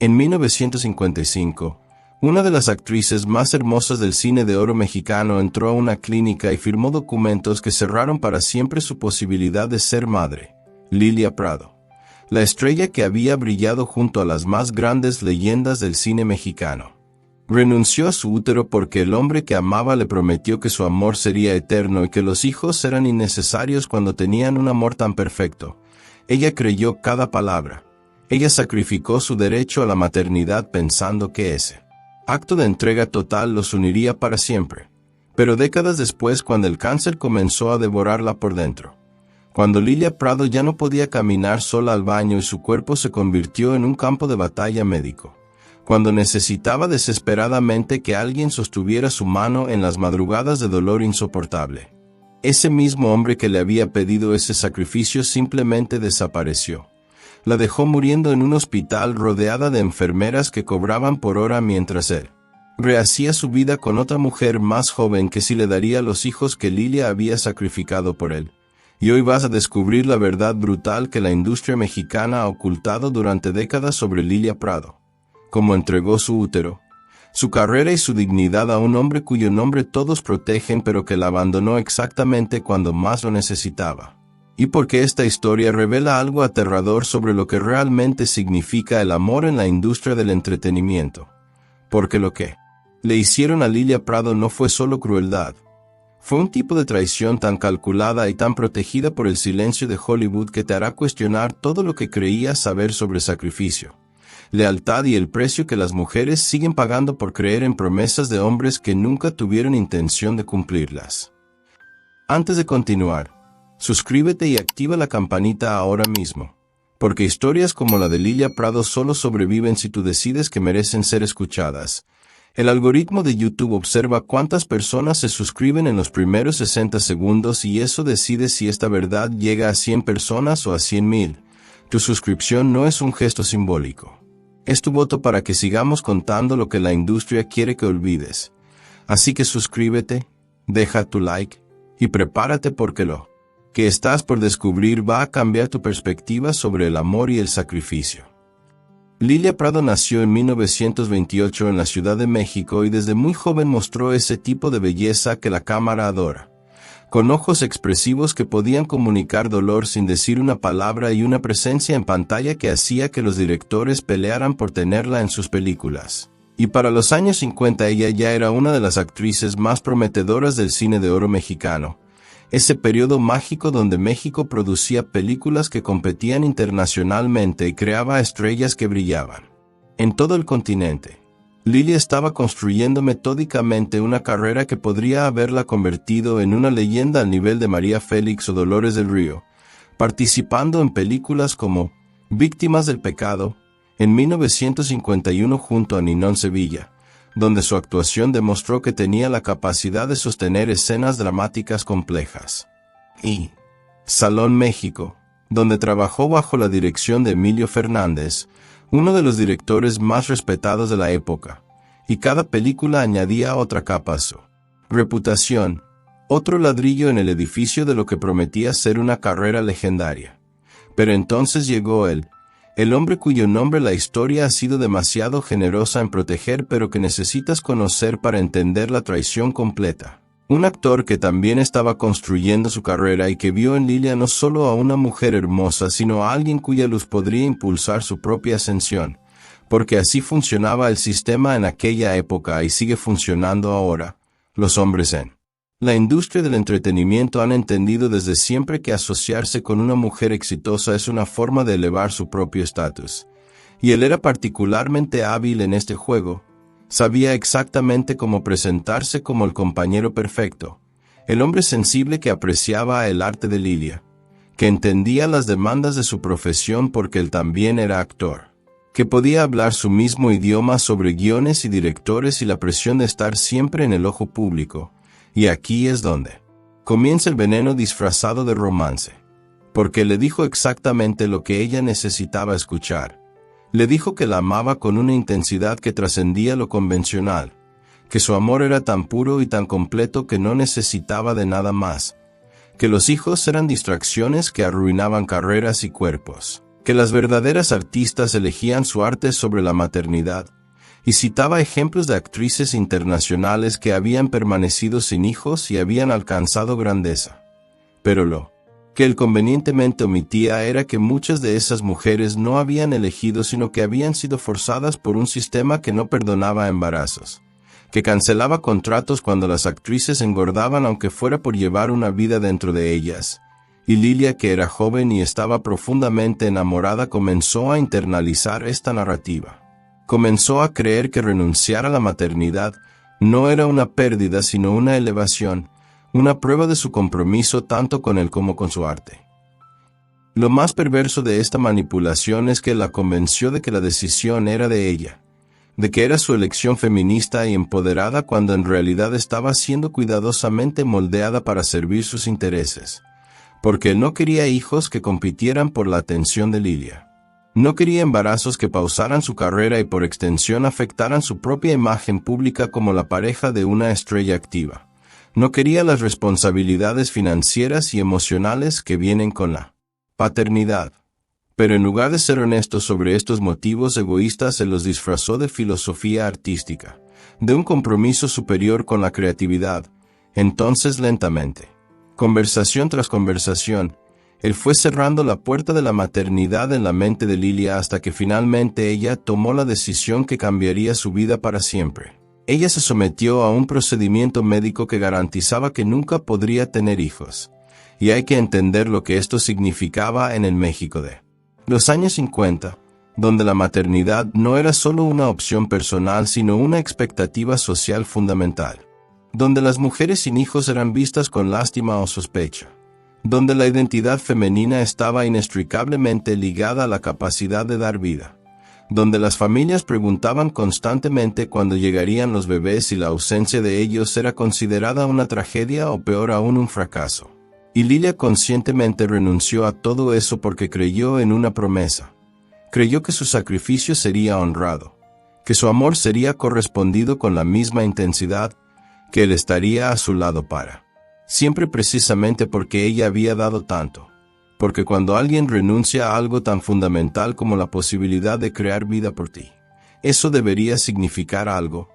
En 1955, una de las actrices más hermosas del cine de oro mexicano entró a una clínica y firmó documentos que cerraron para siempre su posibilidad de ser madre. Lilia Prado, la estrella que había brillado junto a las más grandes leyendas del cine mexicano, renunció a su útero porque el hombre que amaba le prometió que su amor sería eterno y que los hijos eran innecesarios cuando tenían un amor tan perfecto. Ella creyó cada palabra. Ella sacrificó su derecho a la maternidad pensando que ese acto de entrega total los uniría para siempre. Pero décadas después, cuando el cáncer comenzó a devorarla por dentro, cuando Lilia Prado ya no podía caminar sola al baño y su cuerpo se convirtió en un campo de batalla médico, cuando necesitaba desesperadamente que alguien sostuviera su mano en las madrugadas de dolor insoportable, ese mismo hombre que le había pedido ese sacrificio simplemente desapareció. La dejó muriendo en un hospital rodeada de enfermeras que cobraban por hora mientras él rehacía su vida con otra mujer más joven que sí le daría los hijos que Lilia había sacrificado por él. Y hoy vas a descubrir la verdad brutal que la industria mexicana ha ocultado durante décadas sobre Lilia Prado. Cómo entregó su útero, su carrera y su dignidad a un hombre cuyo nombre todos protegen pero que la abandonó exactamente cuando más lo necesitaba. Y porque esta historia revela algo aterrador sobre lo que realmente significa el amor en la industria del entretenimiento. Porque lo que le hicieron a Lilia Prado no fue solo crueldad. Fue un tipo de traición tan calculada y tan protegida por el silencio de Hollywood que te hará cuestionar todo lo que creías saber sobre sacrificio, lealtad y el precio que las mujeres siguen pagando por creer en promesas de hombres que nunca tuvieron intención de cumplirlas. Antes de continuar, suscríbete y activa la campanita ahora mismo, porque historias como la de Lilia Prado solo sobreviven si tú decides que merecen ser escuchadas. El algoritmo de YouTube observa cuántas personas se suscriben en los primeros 60 segundos y eso decide si esta verdad llega a 100 personas o a 100,000. Tu suscripción no es un gesto simbólico. Es tu voto para que sigamos contando lo que la industria quiere que olvides. Así que suscríbete, deja tu like y prepárate porque lo que estás por descubrir va a cambiar tu perspectiva sobre el amor y el sacrificio. Lilia Prado nació en 1928 en la Ciudad de México y desde muy joven mostró ese tipo de belleza que la cámara adora, con ojos expresivos que podían comunicar dolor sin decir una palabra y una presencia en pantalla que hacía que los directores pelearan por tenerla en sus películas. Y para los años 50 ella ya era una de las actrices más prometedoras del cine de oro mexicano, ese periodo mágico donde México producía películas que competían internacionalmente y creaba estrellas que brillaban en todo el continente. Lilia estaba construyendo metódicamente una carrera que podría haberla convertido en una leyenda al nivel de María Félix o Dolores del Río, participando en películas como Víctimas del Pecado, en 1951 junto a Ninón Sevilla, donde su actuación demostró que tenía la capacidad de sostener escenas dramáticas complejas. Y Salón México, donde trabajó bajo la dirección de Emilio Fernández, uno de los directores más respetados de la época, y cada película añadía otra capa a su reputación, otro ladrillo en el edificio de lo que prometía ser una carrera legendaria. Pero entonces llegó él, el hombre cuyo nombre la historia ha sido demasiado generosa en proteger pero que necesitas conocer para entender la traición completa. Un actor que también estaba construyendo su carrera y que vio en Lilia no solo a una mujer hermosa, sino a alguien cuya luz podría impulsar su propia ascensión, porque así funcionaba el sistema en aquella época y sigue funcionando ahora. Los hombres en la industria del entretenimiento han entendido desde siempre que asociarse con una mujer exitosa es una forma de elevar su propio estatus. Y él era particularmente hábil en este juego. Sabía exactamente cómo presentarse como el compañero perfecto, el hombre sensible que apreciaba el arte de Lilia, que entendía las demandas de su profesión porque él también era actor, que podía hablar su mismo idioma sobre guiones y directores y la presión de estar siempre en el ojo público. Y aquí es donde comienza el veneno disfrazado de romance, porque le dijo exactamente lo que ella necesitaba escuchar. Le dijo que la amaba con una intensidad que trascendía lo convencional, que su amor era tan puro y tan completo que no necesitaba de nada más, que los hijos eran distracciones que arruinaban carreras y cuerpos, que las verdaderas artistas elegían su arte sobre la maternidad, y citaba ejemplos de actrices internacionales que habían permanecido sin hijos y habían alcanzado grandeza. Pero lo que él convenientemente omitía era que muchas de esas mujeres no habían elegido, sino que habían sido forzadas por un sistema que no perdonaba embarazos, que cancelaba contratos cuando las actrices engordaban aunque fuera por llevar una vida dentro de ellas. Y Lilia, que era joven y estaba profundamente enamorada, comenzó a internalizar esta narrativa. Comenzó a creer que renunciar a la maternidad no era una pérdida sino una elevación, una prueba de su compromiso tanto con él como con su arte. Lo más perverso de esta manipulación es que la convenció de que la decisión era de ella, de que era su elección feminista y empoderada cuando en realidad estaba siendo cuidadosamente moldeada para servir sus intereses, porque él no quería hijos que compitieran por la atención de Lilia. No quería embarazos que pausaran su carrera y por extensión afectaran su propia imagen pública como la pareja de una estrella activa. No quería las responsabilidades financieras y emocionales que vienen con la paternidad. Pero en lugar de ser honesto sobre estos motivos egoístas, se los disfrazó de filosofía artística, de un compromiso superior con la creatividad. Entonces, lentamente, conversación tras conversación, él fue cerrando la puerta de la maternidad en la mente de Lilia hasta que finalmente ella tomó la decisión que cambiaría su vida para siempre. Ella se sometió a un procedimiento médico que garantizaba que nunca podría tener hijos, y hay que entender lo que esto significaba en el México de los años 50, donde la maternidad no era solo una opción personal sino una expectativa social fundamental, donde las mujeres sin hijos eran vistas con lástima o sospecha, donde la identidad femenina estaba inextricablemente ligada a la capacidad de dar vida, donde las familias preguntaban constantemente cuándo llegarían los bebés y la ausencia de ellos era considerada una tragedia o peor aún un fracaso. Y Lilia conscientemente renunció a todo eso porque creyó en una promesa. Creyó que su sacrificio sería honrado, que su amor sería correspondido con la misma intensidad, que él estaría a su lado para siempre, precisamente porque ella había dado tanto. Porque cuando alguien renuncia a algo tan fundamental como la posibilidad de crear vida por ti, eso debería significar algo,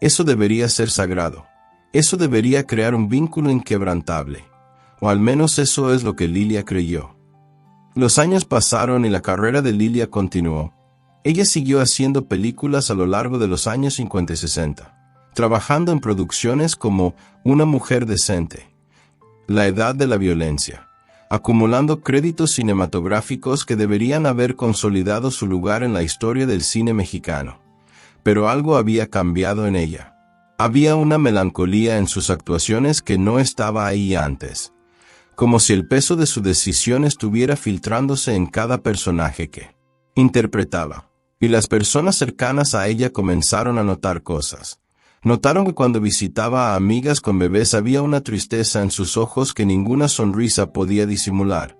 eso debería ser sagrado, eso debería crear un vínculo inquebrantable, o al menos eso es lo que Lilia creyó. Los años pasaron y la carrera de Lilia continuó. Ella siguió haciendo películas a lo largo de los años 50 y 60, trabajando en producciones como Una mujer decente, La edad de la violencia, acumulando créditos cinematográficos que deberían haber consolidado su lugar en la historia del cine mexicano. Pero algo había cambiado en ella. Había una melancolía en sus actuaciones que no estaba ahí antes, como si el peso de su decisión estuviera filtrándose en cada personaje que interpretaba. Y las personas cercanas a ella comenzaron a notar cosas. Notaron que cuando visitaba a amigas con bebés había una tristeza en sus ojos que ninguna sonrisa podía disimular.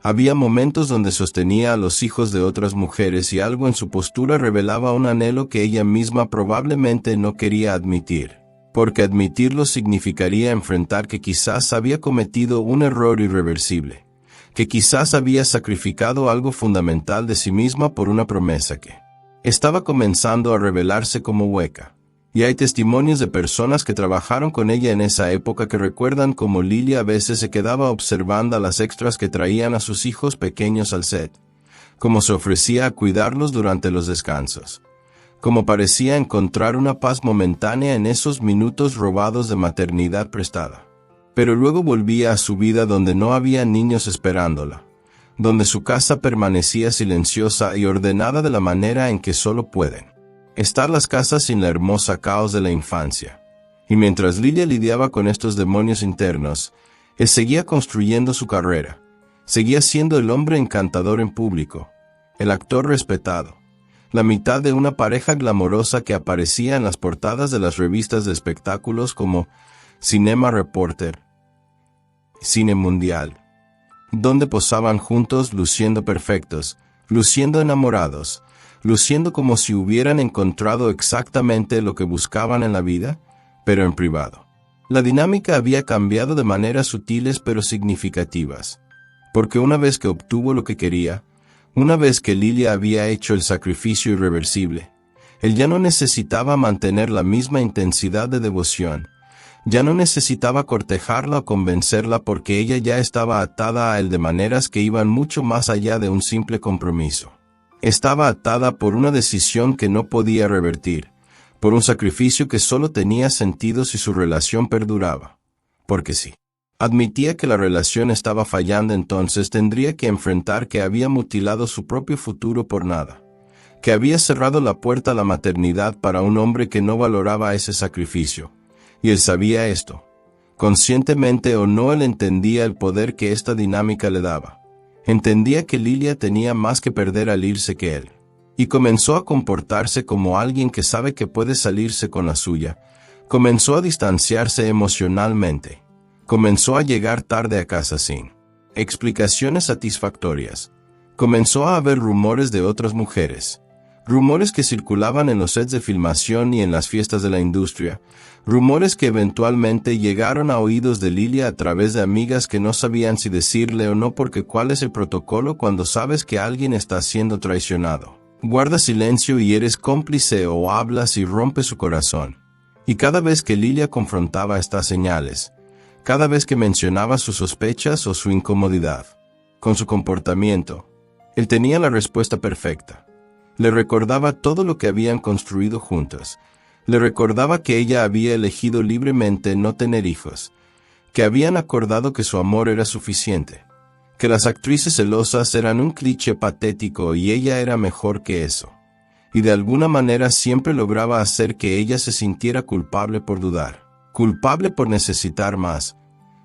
Había momentos donde sostenía a los hijos de otras mujeres y algo en su postura revelaba un anhelo que ella misma probablemente no quería admitir, porque admitirlo significaría enfrentar que quizás había cometido un error irreversible, que quizás había sacrificado algo fundamental de sí misma por una promesa que estaba comenzando a revelarse como hueca. Y hay testimonios de personas que trabajaron con ella en esa época que recuerdan cómo Lilia a veces se quedaba observando a las extras que traían a sus hijos pequeños al set, cómo se ofrecía a cuidarlos durante los descansos, cómo parecía encontrar una paz momentánea en esos minutos robados de maternidad prestada. Pero luego volvía a su vida donde no había niños esperándola, donde su casa permanecía silenciosa y ordenada de la manera en que solo pueden estar las casas sin la hermosa caos de la infancia. Y mientras Lilia lidiaba con estos demonios internos, él seguía construyendo su carrera, seguía siendo el hombre encantador en público, el actor respetado, la mitad de una pareja glamorosa que aparecía en las portadas de las revistas de espectáculos como Cinema Reporter, Cine Mundial, donde posaban juntos luciendo perfectos, luciendo enamorados, luciendo como si hubieran encontrado exactamente lo que buscaban en la vida, pero en privado. La dinámica había cambiado de maneras sutiles pero significativas, porque una vez que obtuvo lo que quería, Una vez que Lilia había hecho el sacrificio irreversible, él ya no necesitaba mantener la misma intensidad de devoción. Ya no necesitaba cortejarla o convencerla porque ella ya estaba atada a él de maneras que iban mucho más allá de un simple compromiso. Estaba atada por una decisión que no podía revertir, por un sacrificio que solo tenía sentido si su relación perduraba. Porque sí. Admitía que la relación estaba fallando, entonces tendría que enfrentar que había mutilado su propio futuro por nada, que había cerrado la puerta a la maternidad para un hombre que no valoraba ese sacrificio. Y él sabía esto. Conscientemente o no, él entendía el poder que esta dinámica le daba. Entendía que Lilia tenía más que perder al irse que él. Y comenzó a comportarse como alguien que sabe que puede salirse con la suya. Comenzó a distanciarse emocionalmente. Comenzó a llegar tarde a casa sin explicaciones satisfactorias. Comenzó a haber rumores de otras mujeres. Rumores que circulaban en los sets de filmación y en las fiestas de la industria. Rumores que eventualmente llegaron a oídos de Lilia a través de amigas que no sabían si decirle o no, porque ¿cuál es el protocolo cuando sabes que alguien está siendo traicionado? Guarda silencio y eres cómplice, o hablas y rompes su corazón. Y cada vez que Lilia confrontaba estas señales, cada vez que mencionaba sus sospechas o su incomodidad con su comportamiento, él tenía la respuesta perfecta. Le recordaba todo lo que habían construido juntas. Le recordaba que ella había elegido libremente no tener hijos, que habían acordado que su amor era suficiente, que las actrices celosas eran un cliché patético y ella era mejor que eso. Y de alguna manera siempre lograba hacer que ella se sintiera culpable por dudar, culpable por necesitar más,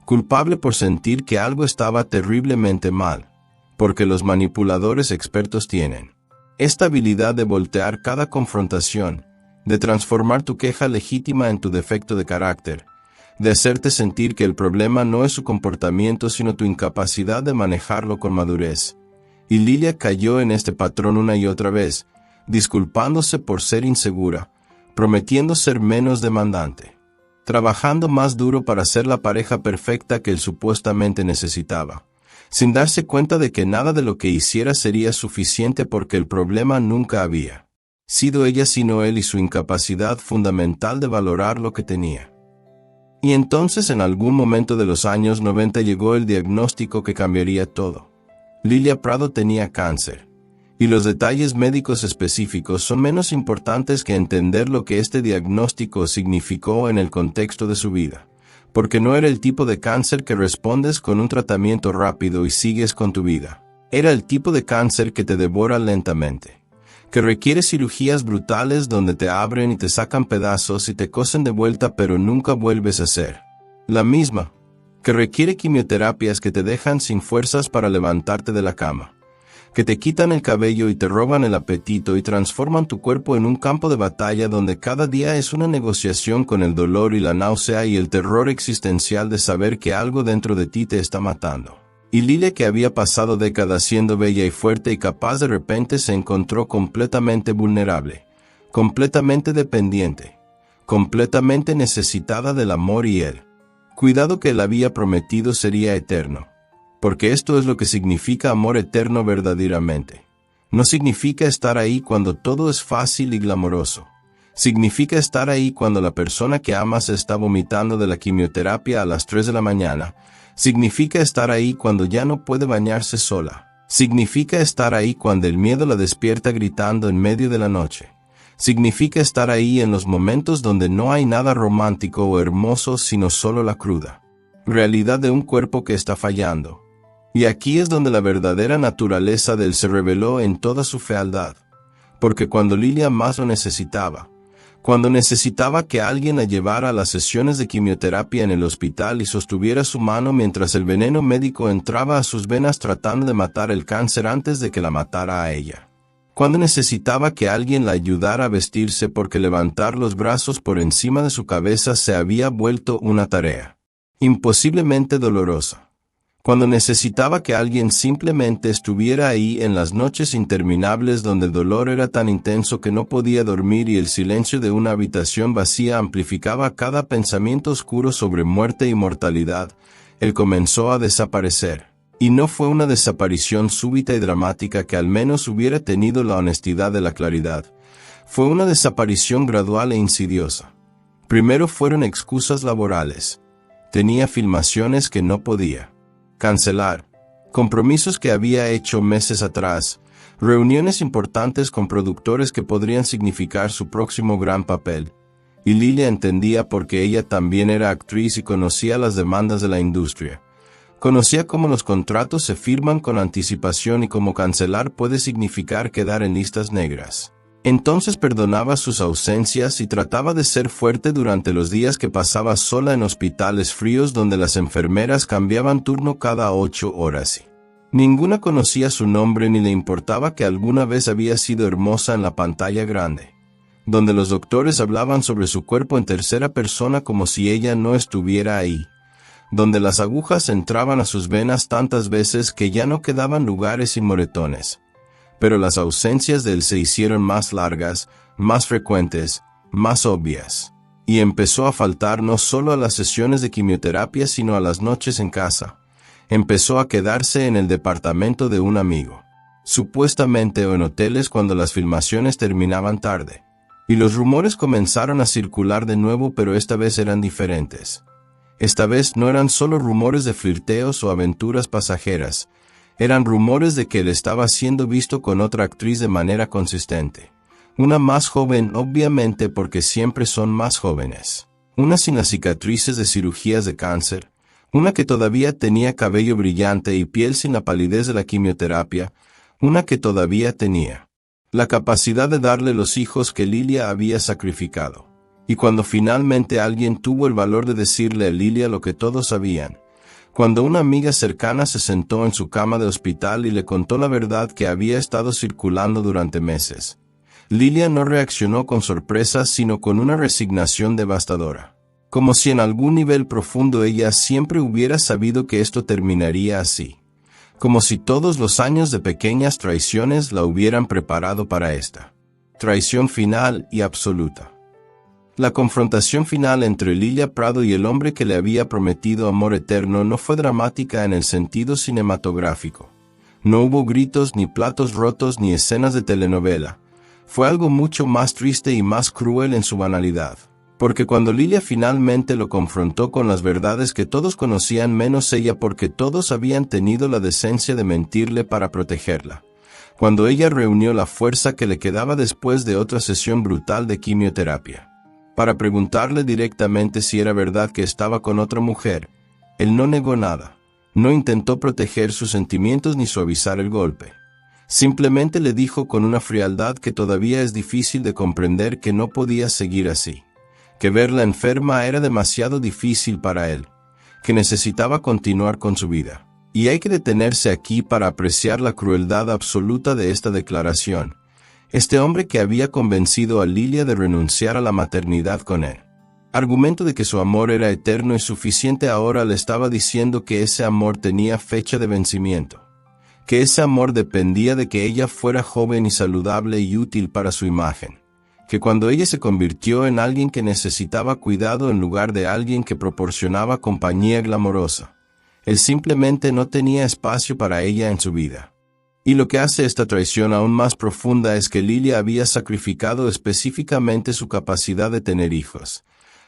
culpable por sentir que algo estaba terriblemente mal, porque los manipuladores expertos tienen esta habilidad de voltear cada confrontación, de transformar tu queja legítima en tu defecto de carácter, de hacerte sentir que el problema no es su comportamiento sino tu incapacidad de manejarlo con madurez. Y Lilia cayó en este patrón una y otra vez, disculpándose por ser insegura, prometiendo ser menos demandante, trabajando más duro para ser la pareja perfecta que él supuestamente necesitaba, sin darse cuenta de que nada de lo que hiciera sería suficiente porque el problema nunca había sido ella sino él y su incapacidad fundamental de valorar lo que tenía. Y entonces en algún momento de los años 90 llegó el diagnóstico que cambiaría todo. Lilia Prado tenía cáncer. Y los detalles médicos específicos son menos importantes que entender lo que este diagnóstico significó en el contexto de su vida. Porque no era el tipo de cáncer que respondes con un tratamiento rápido y sigues con tu vida. Era el tipo de cáncer que te devora lentamente, que requiere cirugías brutales donde te abren y te sacan pedazos y te cosen de vuelta pero nunca vuelves a ser la misma, que requiere quimioterapias que te dejan sin fuerzas para levantarte de la cama, que te quitan el cabello y te roban el apetito y transforman tu cuerpo en un campo de batalla donde cada día es una negociación con el dolor y la náusea y el terror existencial de saber que algo dentro de ti te está matando. Y Lilia, que había pasado décadas siendo bella y fuerte y capaz, de repente se encontró completamente vulnerable, completamente dependiente, completamente necesitada del amor y el cuidado que él había prometido sería eterno. Porque esto es lo que significa amor eterno verdaderamente. No significa estar ahí cuando todo es fácil y glamoroso. Significa estar ahí cuando la persona que amas está vomitando de la quimioterapia a las 3 de la mañana. Significa estar ahí cuando ya no puede bañarse sola. Significa estar ahí cuando el miedo la despierta gritando en medio de la noche. Significa estar ahí en los momentos donde no hay nada romántico o hermoso sino solo la cruda realidad de un cuerpo que está fallando. Y aquí es donde la verdadera naturaleza de él se reveló en toda su fealdad. Porque cuando Lilia más lo necesitaba, cuando necesitaba que alguien la llevara a las sesiones de quimioterapia en el hospital y sostuviera su mano mientras el veneno médico entraba a sus venas tratando de matar el cáncer antes de que la matara a ella. Cuando necesitaba que alguien la ayudara a vestirse porque levantar los brazos por encima de su cabeza se había vuelto una tarea imposiblemente dolorosa. Cuando necesitaba que alguien simplemente estuviera ahí en las noches interminables donde el dolor era tan intenso que no podía dormir y el silencio de una habitación vacía amplificaba cada pensamiento oscuro sobre muerte y mortalidad, él comenzó a desaparecer. Y no fue una desaparición súbita y dramática que al menos hubiera tenido la honestidad de la claridad. Fue una desaparición gradual e insidiosa. Primero fueron excusas laborales. Tenía filmaciones que no podía cancelar, compromisos que había hecho meses atrás, reuniones importantes con productores que podrían significar su próximo gran papel. Y Lilia entendía porque ella también era actriz y conocía las demandas de la industria. Conocía cómo los contratos se firman con anticipación y cómo cancelar puede significar quedar en listas negras. Entonces perdonaba sus ausencias y trataba de ser fuerte durante los días que pasaba sola en hospitales fríos donde las enfermeras cambiaban turno cada 8 horas. Ninguna conocía su nombre ni le importaba que alguna vez había sido hermosa en la pantalla grande, donde los doctores hablaban sobre su cuerpo en tercera persona como si ella no estuviera ahí, donde las agujas entraban a sus venas tantas veces que ya no quedaban lugares sin moretones. Pero las ausencias de él se hicieron más largas, más frecuentes, más obvias. Y empezó a faltar no solo a las sesiones de quimioterapia sino a las noches en casa. Empezó a quedarse en el departamento de un amigo, supuestamente o en hoteles cuando las filmaciones terminaban tarde. Y los rumores comenzaron a circular de nuevo, pero esta vez eran diferentes. Esta vez no eran solo rumores de flirteos o aventuras pasajeras. Eran rumores de que él estaba siendo visto con otra actriz de manera consistente. Una más joven, obviamente, porque siempre son más jóvenes. Una sin las cicatrices de cirugías de cáncer. Una que todavía tenía cabello brillante y piel sin la palidez de la quimioterapia. Una que todavía tenía la capacidad de darle los hijos que Lilia había sacrificado. Y cuando finalmente alguien tuvo el valor de decirle a Lilia lo que todos sabían, cuando una amiga cercana se sentó en su cama de hospital y le contó la verdad que había estado circulando durante meses, Lilia no reaccionó con sorpresa sino con una resignación devastadora. Como si en algún nivel profundo ella siempre hubiera sabido que esto terminaría así. Como si todos los años de pequeñas traiciones la hubieran preparado para esta traición final y absoluta. La confrontación final entre Lilia Prado y el hombre que le había prometido amor eterno no fue dramática en el sentido cinematográfico. No hubo gritos, ni platos rotos, ni escenas de telenovela. Fue algo mucho más triste y más cruel en su banalidad. Porque cuando Lilia finalmente lo confrontó con las verdades que todos conocían menos ella, porque todos habían tenido la decencia de mentirle para protegerla. Cuando ella reunió la fuerza que le quedaba después de otra sesión brutal de quimioterapia para preguntarle directamente si era verdad que estaba con otra mujer, él no negó nada. No intentó proteger sus sentimientos ni suavizar el golpe. Simplemente le dijo con una frialdad que todavía es difícil de comprender que no podía seguir así, que verla enferma era demasiado difícil para él, que necesitaba continuar con su vida. Y hay que detenerse aquí para apreciar la crueldad absoluta de esta declaración. Este hombre que había convencido a Lilia de renunciar a la maternidad con él. Argumento de que su amor era eterno y suficiente, ahora le estaba diciendo que ese amor tenía fecha de vencimiento. Que ese amor dependía de que ella fuera joven y saludable y útil para su imagen. Que cuando ella se convirtió en alguien que necesitaba cuidado en lugar de alguien que proporcionaba compañía glamorosa, él simplemente no tenía espacio para ella en su vida. Y lo que hace esta traición aún más profunda es que Lilia había sacrificado específicamente su capacidad de tener hijos.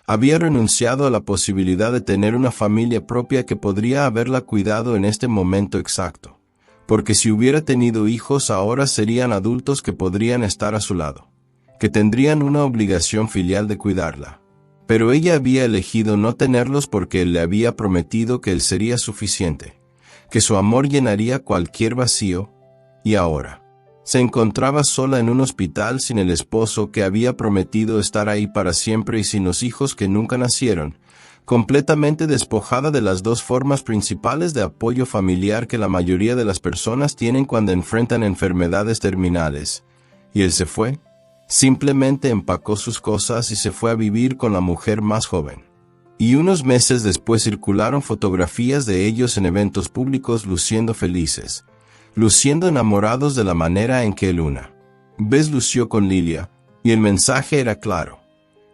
Había renunciado a la posibilidad de tener una familia propia que podría haberla cuidado en este momento exacto. Porque si hubiera tenido hijos ahora serían adultos que podrían estar a su lado, que tendrían una obligación filial de cuidarla. Pero ella había elegido no tenerlos porque él le había prometido que él sería suficiente, que su amor llenaría cualquier vacío. Y ahora se encontraba sola en un hospital sin el esposo que había prometido estar ahí para siempre y sin los hijos que nunca nacieron, completamente despojada de las dos formas principales de apoyo familiar que la mayoría de las personas tienen cuando enfrentan enfermedades terminales. Y él se fue. Simplemente empacó sus cosas y se fue a vivir con la mujer más joven. Y unos meses después circularon fotografías de ellos en eventos públicos luciendo felices, luciendo enamorados de la manera en que él una vez lució con Lilia, y el mensaje era claro.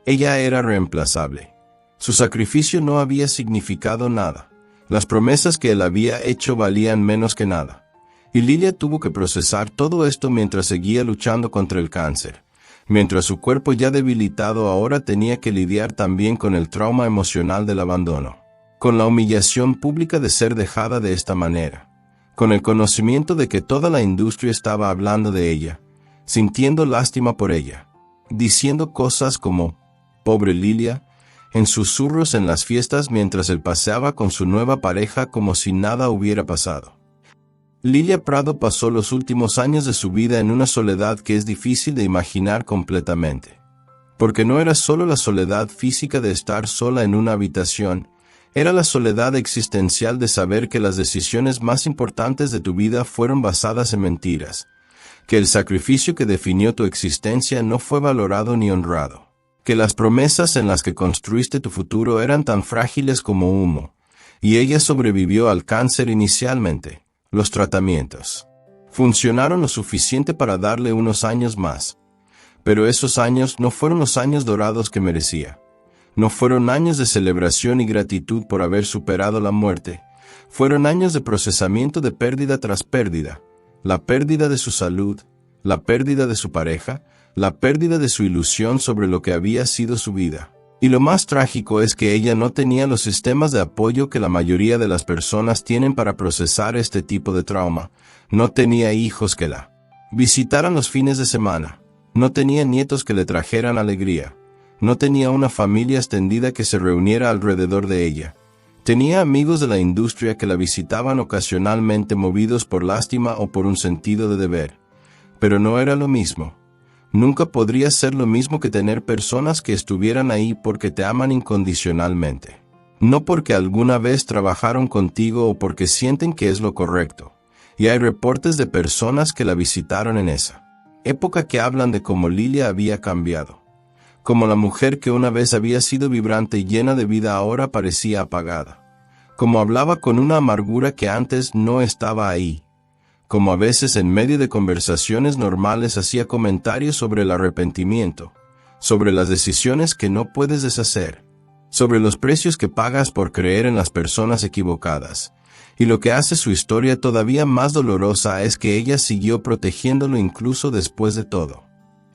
Ella era reemplazable. Su sacrificio no había significado nada. Las promesas que él había hecho valían menos que nada. Y Lilia tuvo que procesar todo esto mientras seguía luchando contra el cáncer. Mientras su cuerpo ya debilitado ahora tenía que lidiar también con el trauma emocional del abandono. Con la humillación pública de ser dejada de esta manera. Con el conocimiento de que toda la industria estaba hablando de ella, sintiendo lástima por ella, diciendo cosas como, pobre Lilia, en susurros en las fiestas mientras él paseaba con su nueva pareja como si nada hubiera pasado. Lilia Prado pasó los últimos años de su vida en una soledad que es difícil de imaginar completamente. Porque no era solo la soledad física de estar sola en una habitación, era la soledad existencial de saber que las decisiones más importantes de tu vida fueron basadas en mentiras, que el sacrificio que definió tu existencia no fue valorado ni honrado, que las promesas en las que construiste tu futuro eran tan frágiles como humo, y ella sobrevivió al cáncer inicialmente. Los tratamientos funcionaron lo suficiente para darle unos años más, pero esos años no fueron los años dorados que merecía. No fueron años de celebración y gratitud por haber superado la muerte, fueron años de procesamiento de pérdida tras pérdida, la pérdida de su salud, la pérdida de su pareja, la pérdida de su ilusión sobre lo que había sido su vida. Y lo más trágico es que ella no tenía los sistemas de apoyo que la mayoría de las personas tienen para procesar este tipo de trauma. No tenía hijos que la visitaran los fines de semana. No tenía nietos que le trajeran alegría. No tenía una familia extendida que se reuniera alrededor de ella. Tenía amigos de la industria que la visitaban ocasionalmente movidos por lástima o por un sentido de deber. Pero no era lo mismo. Nunca podría ser lo mismo que tener personas que estuvieran ahí porque te aman incondicionalmente. No porque alguna vez trabajaron contigo o porque sienten que es lo correcto. Y hay reportes de personas que la visitaron en esa época que hablan de cómo Lilia había cambiado. Como la mujer que una vez había sido vibrante y llena de vida ahora parecía apagada. Como hablaba con una amargura que antes no estaba ahí. Como a veces en medio de conversaciones normales hacía comentarios sobre el arrepentimiento, sobre las decisiones que no puedes deshacer, sobre los precios que pagas por creer en las personas equivocadas. Y lo que hace su historia todavía más dolorosa es que ella siguió protegiéndolo incluso después de todo.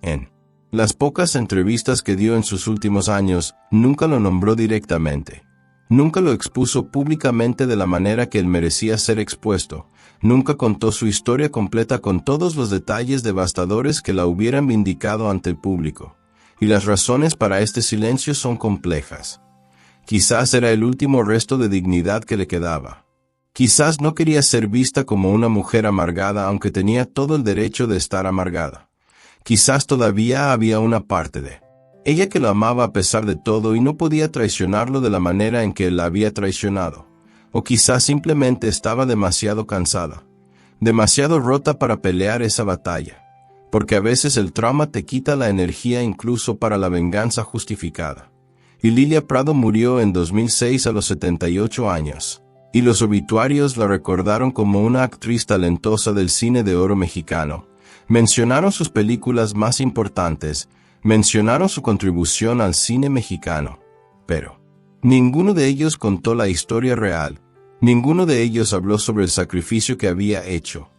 En las pocas entrevistas que dio en sus últimos años, nunca lo nombró directamente. Nunca lo expuso públicamente de la manera que él merecía ser expuesto. Nunca contó su historia completa con todos los detalles devastadores que la hubieran vindicado ante el público. Y las razones para este silencio son complejas. Quizás era el último resto de dignidad que le quedaba. Quizás no quería ser vista como una mujer amargada aunque tenía todo el derecho de estar amargada. Quizás todavía había una parte de ella que lo amaba a pesar de todo y no podía traicionarlo de la manera en que él la había traicionado. O quizás simplemente estaba demasiado cansada, demasiado rota para pelear esa batalla. Porque a veces el trauma te quita la energía incluso para la venganza justificada. Y Lilia Prado murió en 2006 a los 78 años. Y los obituarios la recordaron como una actriz talentosa del cine de oro mexicano. Mencionaron sus películas más importantes, mencionaron su contribución al cine mexicano, pero ninguno de ellos contó la historia real, ninguno de ellos habló sobre el sacrificio que había hecho,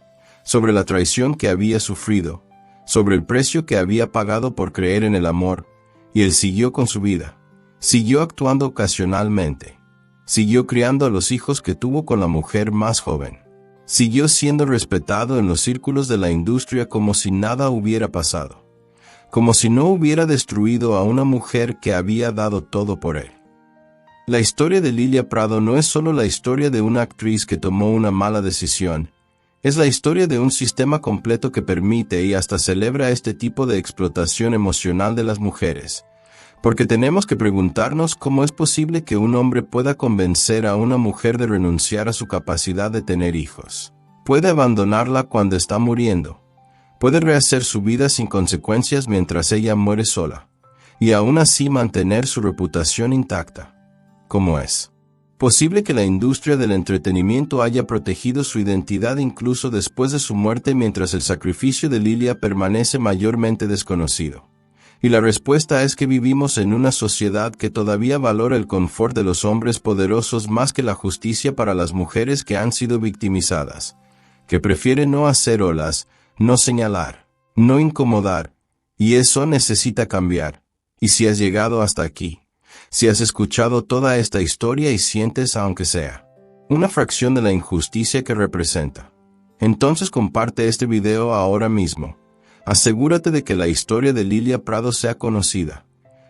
sobre la traición que había sufrido, sobre el precio que había pagado por creer en el amor, y él siguió con su vida, siguió actuando ocasionalmente, siguió criando a los hijos que tuvo con la mujer más joven. Siguió siendo respetado en los círculos de la industria como si nada hubiera pasado, como si no hubiera destruido a una mujer que había dado todo por él. La historia de Lilia Prado no es solo la historia de una actriz que tomó una mala decisión, es la historia de un sistema completo que permite y hasta celebra este tipo de explotación emocional de las mujeres. Porque tenemos que preguntarnos cómo es posible que un hombre pueda convencer a una mujer de renunciar a su capacidad de tener hijos. Puede abandonarla cuando está muriendo. Puede rehacer su vida sin consecuencias mientras ella muere sola. Y aún así mantener su reputación intacta. ¿Cómo es posible que la industria del entretenimiento haya protegido su identidad incluso después de su muerte mientras el sacrificio de Lilia permanece mayormente desconocido? Y la respuesta es que vivimos en una sociedad que todavía valora el confort de los hombres poderosos más que la justicia para las mujeres que han sido victimizadas, que prefiere no hacer olas, no señalar, no incomodar, y eso necesita cambiar. Y si has llegado hasta aquí, si has escuchado toda esta historia y sientes, aunque sea una fracción de la injusticia que representa, entonces comparte este video ahora mismo. Asegúrate de que la historia de Lilia Prado sea conocida.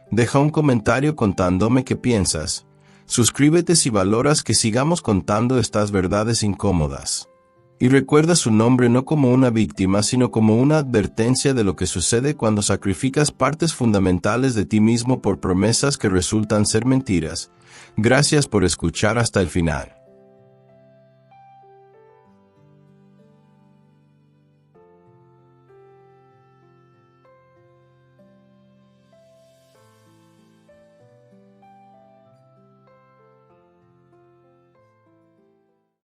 Deja un comentario contándome qué piensas. Suscríbete si valoras que sigamos contando estas verdades incómodas. Y recuerda su nombre no como una víctima, sino como una advertencia de lo que sucede cuando sacrificas partes fundamentales de ti mismo por promesas que resultan ser mentiras. Gracias por escuchar hasta el final.